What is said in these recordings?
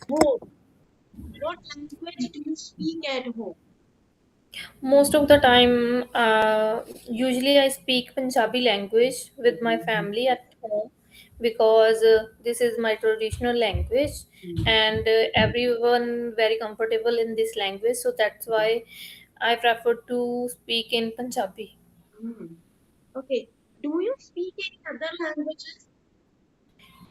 Home. What language do you speak at home? Most of the time, usually I speak Punjabi language with my Mhm. family at home because this is my traditional language, and everyone very comfortable in this language. So that's why I prefer to speak in Punjabi. Hmm. Okay. Do you speak any other languages?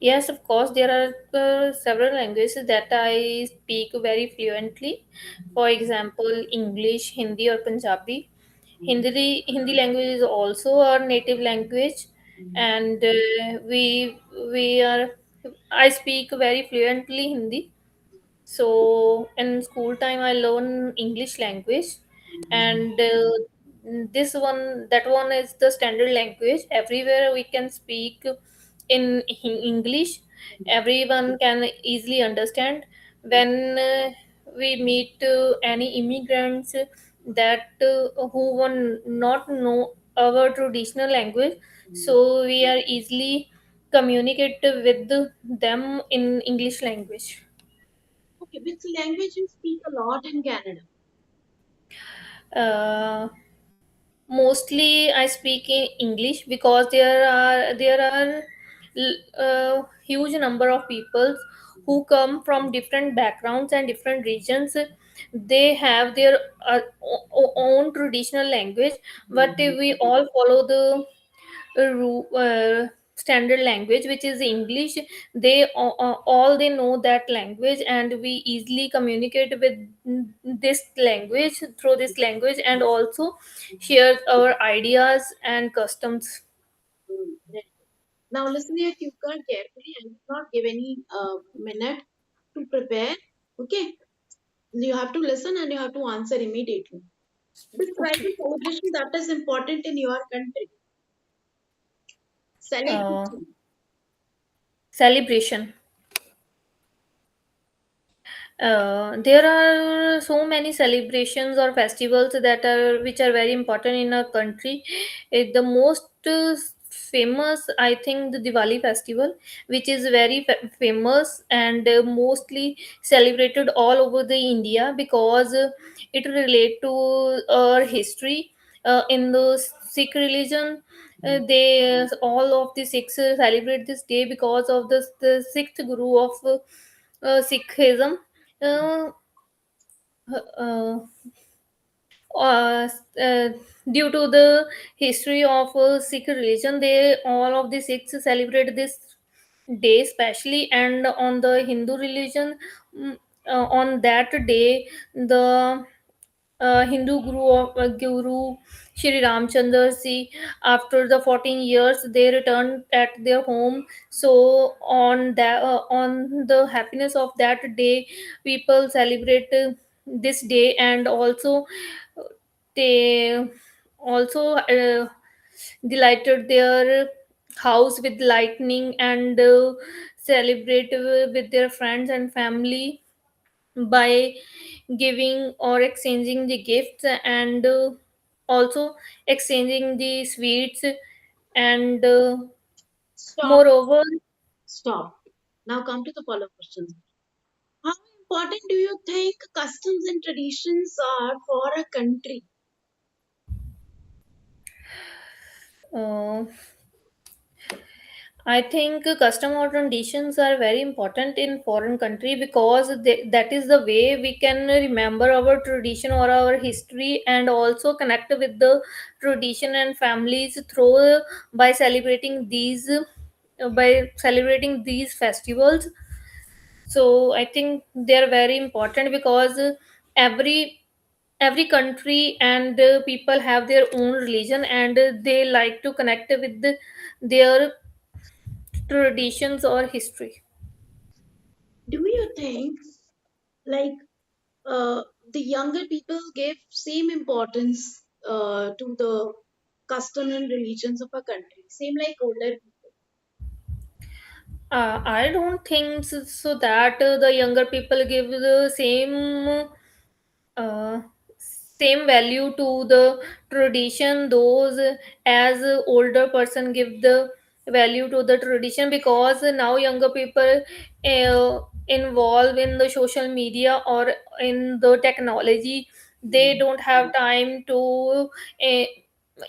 Yes, of course, there are several languages that I speak very fluently. For example, English, Hindi, or Punjabi. Mhm. Hindi language is also our native language, Mhm. and we are. I speak very fluently Hindi. So in school time, I learn English language, and this one, that one is the standard language. Everywhere we can speak in English. Everyone can easily understand. When we meet any immigrants that who will not know our traditional language, Mhm. so we are easily communicate with them in English language. Okay. Which language you speak a lot in Canada? Uh, Mostly I speak in English because there are huge number of people who come from different backgrounds and different regions. They have their own traditional language, but Mhm. we all follow the standard language, which is English. All they know that language, and we easily communicate with this language through this language, and also share our ideas and customs. Mm. Right. Now listen here, Tucker, carefully. I will not give any minute to prepare. Okay. You have to listen and you have to answer immediately. Describe Okay. a celebration that is important in your country. uh, Celebration. Celebration. There are so many celebrations or festivals that are which are very important in our country. The most famous, I think, the Diwali festival, which is very famous and mostly celebrated all over the India because it relate to our history. In the Sikh religion, they all of the Sikhs celebrate this day because of the sixth Guru of Sikhism. uh, uh, uh, uh, Due to the history of Sikh religion, they all of the Sikhs celebrate this day especially, and on the Hindu religion, on that day, the Hindu Guru Shri Ramchandra Ji, after the 14 years, they returned at their home. So on the happiness of that day, people celebrate this day, and also they also delighted their house with lightning, and celebrate with their friends and family by giving or exchanging the gifts, and also exchanging the sweets, and Stop. moreover. Stop. Now come to the follow-up questions. How important do you think customs and traditions are for a country? uh, I think custom or traditions are very important in foreign country because that is the way we can remember our tradition or our history, and also connect with the tradition and families through by celebrating these festivals. So I think they are very important because every every country and people have their own religion, and they like to connect with their traditions or history. Do you think like uh, the younger people give same importance to the custom and religions of a country, same like older people? I don't think so that the younger people give the uh, same value to the tradition those as older person give the value to the tradition, because now younger people involved in the social media or in the technology. They don't have time to eh,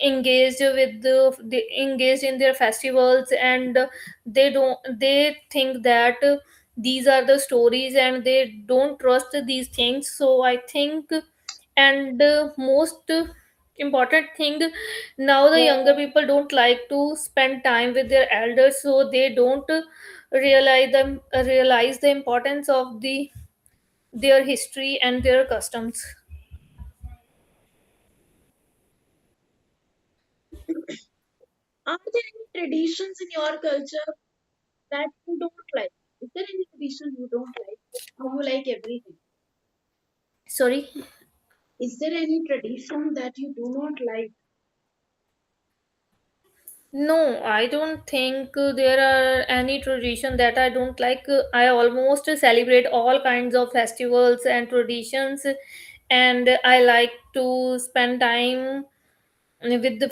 engage in their festivals, and they think that these are the stories and they don't trust these things. So I think, and most important thing, now the younger people don't like to spend time with their elders, so they don't realize the importance of their history and their customs. Are there any traditions in your culture that you don't like? Is there any tradition you don't like? Or you like everything? Sorry. Is there any tradition that you do not like? No, I don't think there are any tradition that I don't like. I almost celebrate all kinds of festivals and traditions, and I like to spend time with the